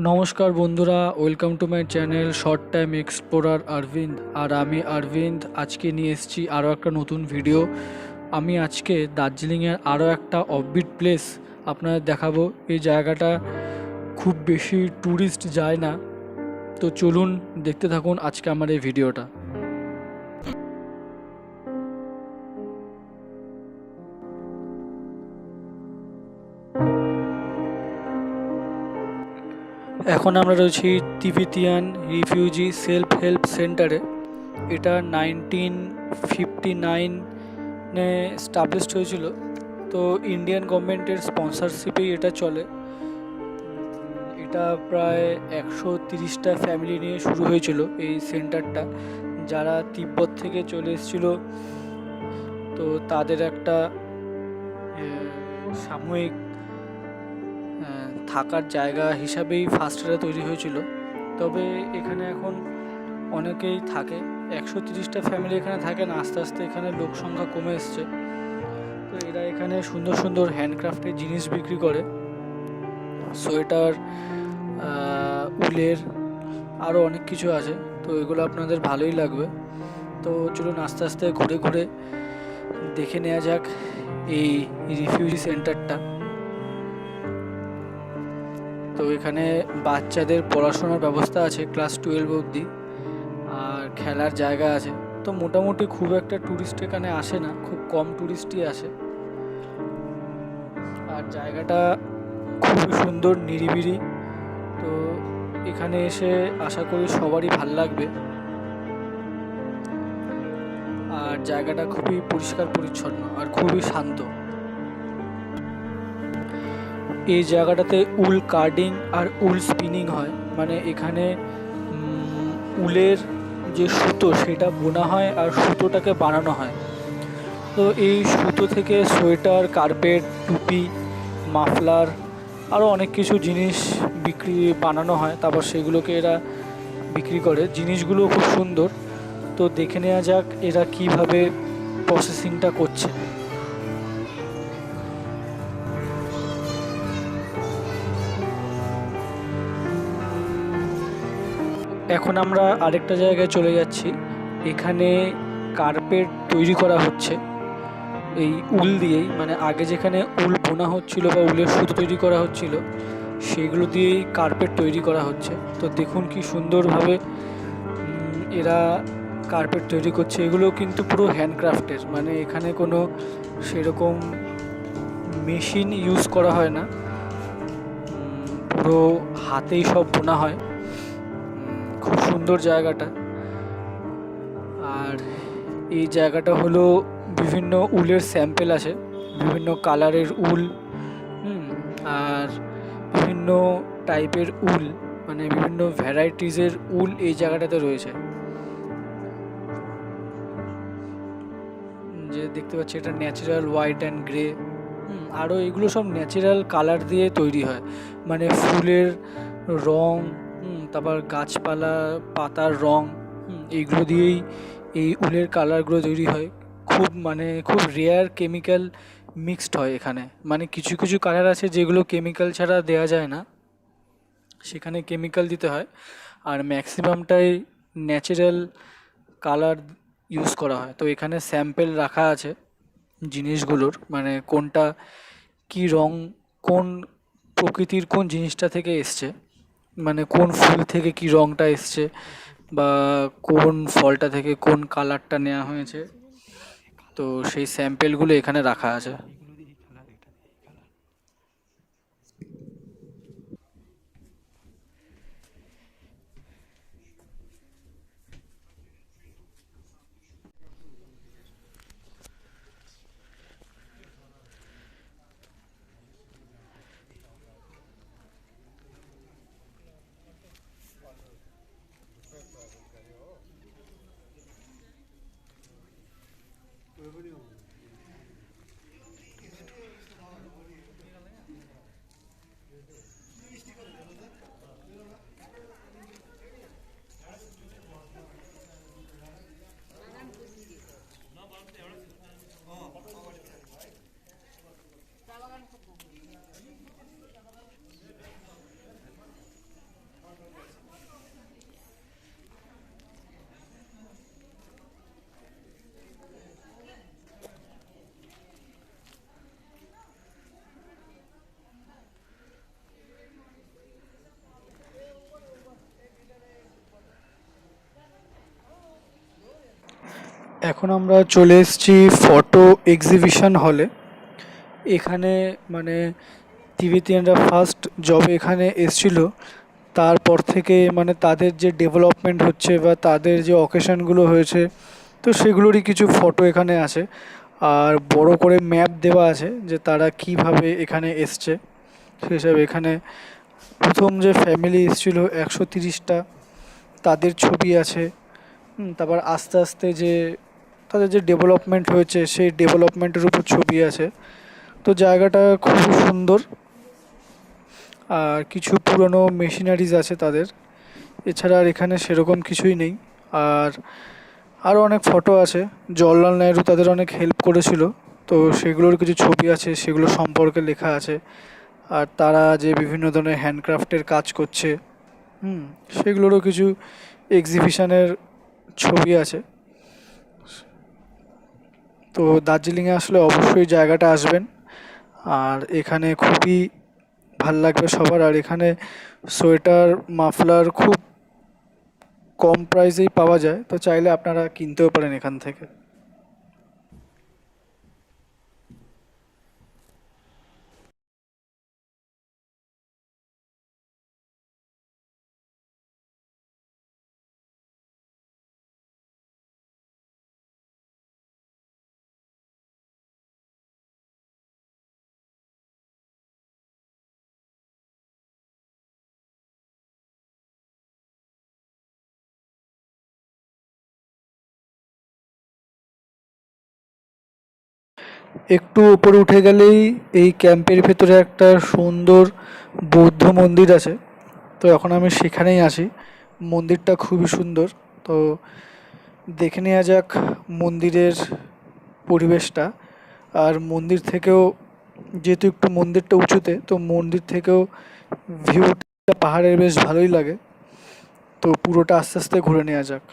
নমস্কার বন্ধুরা, welcome to my channel short time explorer Arabinda. আর আমি অরবিন্দ আজকে নিয়ে এসেছি আরও একটা নতুন ভিডিও। আমি আজকে দার্জিলিংয়ের আরও একটা অফবিট প্লেস আপনাদের দেখাবো। এই জায়গাটা খুব বেশি ট্যুরিস্ট যায় না, তো চলুন দেখতে থাকুন আজকে আমার এই ভিডিওটা। এখন আমরা রয়েছি তিবেতিয়ান রিফিউজি সেলফ হেল্প সেন্টারে। এটা 1959 স্টাবলিশড হয়েছিল, তো ইন্ডিয়ান গভর্নমেন্টের স্পন্সরশিপেই এটা চলে। এটা প্রায় 130টা ফ্যামিলি নিয়ে শুরু হয়েছিল এই সেন্টারটা, যারা তিব্বত থেকে চলে এসেছিল। তো তাদের একটা সাময়িক থাকার জায়গা হিসাবেই ফার্স্ট এটা তৈরি হয়েছিল। তবে এখানে এখন অনেকেই থাকে, 130টা ফ্যামিলি এখানে থাকে না, আস্তে আস্তে এখানে লোক সংখ্যা কমে এসছে। তো এরা এখানে সুন্দর সুন্দর হ্যান্ডক্রাফটের জিনিস বিক্রি করে, সোয়েটার, উলের, আরও অনেক কিছু আছে। তো এগুলো আপনাদের ভালোই লাগবে। তো চলুন আস্তে আস্তে ঘুরে ঘুরে দেখে নেওয়া যাক এই রিফিউজি সেন্টারটা। তো এখানে বাচ্চাদের পড়াশোনার ব্যবস্থা আছে ক্লাস 12 অবধি, আর খেলার জায়গা আছে। তো মোটামুটি খুব একটা ট্যুরিস্ট এখানে আসে না, খুব কম ট্যুরিস্টই আসে। আর জায়গাটা খুবই সুন্দর, নিরিবিলি। তো এখানে এসে আশা করি সবারই ভাল লাগবে। আর জায়গাটা খুবই পরিষ্কার পরিচ্ছন্ন আর খুবই শান্ত। এই জায়গাটাতে উল কার্ডিং আর উল স্পিনিং হয়, মানে এখানে উলের যে সুতো সেটা বোনা হয় আর সুতোটাকে বানানো হয়। তো এই সুতো থেকে সোয়েটার, কার্পেট, টুপি, মাফলার, আরও অনেক কিছু জিনিস বানানো হয়। তারপর সেগুলোকে এরা বিক্রি করে। জিনিসগুলো খুব সুন্দর। তো দেখে নেওয়া যাক এরা কিভাবে প্রসেসিংটা করছে। এখন আমরা আরেকটা জায়গায় চলে যাচ্ছি। এখানে কার্পেট তৈরি করা হচ্ছে এই উল দিয়েই, মানে আগে যেখানে উল বোনা হচ্ছিল বা উলের সুতো তৈরি করা হচ্ছিল সেগুলো দিয়েই কার্পেট তৈরি করা হচ্ছে। তো দেখুন কি সুন্দরভাবে এরা কার্পেট তৈরি করছে। এগুলো কিন্তু পুরো হ্যান্ডক্রাফটের, মানে এখানে কোনো সেরকম মেশিন ইউজ করা হয় না, পুরো হাতেই সব বোনা হয়। খুব সুন্দর জায়গাটা। আর এই জায়গাটা হলো বিভিন্ন উলের স্যাম্পেল আছে, বিভিন্ন কালারের উল, আর বিভিন্ন টাইপের উল, মানে বিভিন্ন ভ্যারাইটিসের উল এই জায়গাটাতে রয়েছে। যে দেখতে পাচ্ছি এটা ন্যাচারাল হোয়াইট অ্যান্ড গ্রে, আরও এগুলো সব ন্যাচারাল কালার দিয়ে তৈরি হয়, মানে ফুলের রং, তারপর গাছপালা পাতার রং, এইগুলো দিয়েই এই উলের কালারগুলো তৈরি হয়। খুব রেয়ার কেমিক্যাল মিক্সড হয় এখানে, মানে কিছু কিছু কালার আছে যেগুলো কেমিক্যাল ছাড়া দেওয়া যায় না, সেখানে কেমিক্যাল দিতে হয়। আর ম্যাক্সিমামটাই ন্যাচারাল কালার ইউজ করা হয়। তো এখানে স্যাম্পেল রাখা আছে জিনিসগুলোর, মানে কোনটা কি রং, কোন প্রকৃতির কোন জিনিসটা থেকে এসছে, মানে কোন ফুল থেকে কি রংটা এসছে, বা কোন ফলটা থেকে কোন কালারটা নেওয়া হয়েছে। তো সেই স্যাম্পেলগুলো এখানে রাখা আছে। এখন আমরা চলে এসেছি ফটো এক্সিবিশন হলে। এখানে মানে তিবেতিয়ানরা ফার্স্ট যবে এখানে এসছিল তারপর থেকে মানে তাদের যে ডেভেলপমেন্ট হচ্ছে বা তাদের যে অকেশনগুলো হয়েছে, তো সেগুলোরই কিছু ফটো এখানে আছে। আর বড় করে ম্যাপ দেওয়া আছে যে তারা কিভাবে এখানে এসছে সেসব। এখানে প্রথম যে ফ্যামিলি এসেছিলো 130টা, তাদের ছবি আছে। তারপর আস্তে আস্তে যে তাদের যে ডেভেলপমেন্ট হয়েছে সেই ডেভেলপমেন্টের উপর ছবি আছে। তো জায়গাটা খুবই সুন্দর। আর কিছু পুরনো মেশিনারিজ আছে তাদের, এছাড়া আর এখানে সেরকম কিছুই নেই। আর আরও অনেক ফটো আছে, জওহরলাল নেহরু তাদের অনেক হেল্প করেছিল, তো সেগুলোর কিছু ছবি আছে, সেগুলো সম্পর্কে লেখা আছে। আর তারা যে বিভিন্ন ধরনের হ্যান্ডক্রাফটের কাজ করছে, হুম, সেগুলোরও কিছু এক্সিবিশনের ছবি আছে। তো দার্জিলিংয়ে আসলে অবশ্যই জায়গাটা আসবেন। আর এখানে খুবই ভাল লাগবে সবার। আর এখানে সোয়েটার, মাফলার খুব কম প্রাইসেই পাওয়া যায়, তো চাইলে আপনারা কিনতেও পারেন এখান থেকে। একটু উপরে উঠে গেলেই এই ক্যাম্পের ভেতরে একটা সুন্দর বৌদ্ধ মন্দির আছে। তো এখন আমি সেখানেই আছি। মন্দিরটা খুবই সুন্দর। তো দেখে নেওয়া যাক মন্দিরের পরিবেশটা। আর মন্দির থেকেও, যেহেতু একটু মন্দিরটা উঁচুতে, তো মন্দির থেকেও ভিউটা পাহাড়ের বেশ ভালোই লাগে। তো পুরোটা আস্তে আস্তে ঘুরে নেওয়া যাক।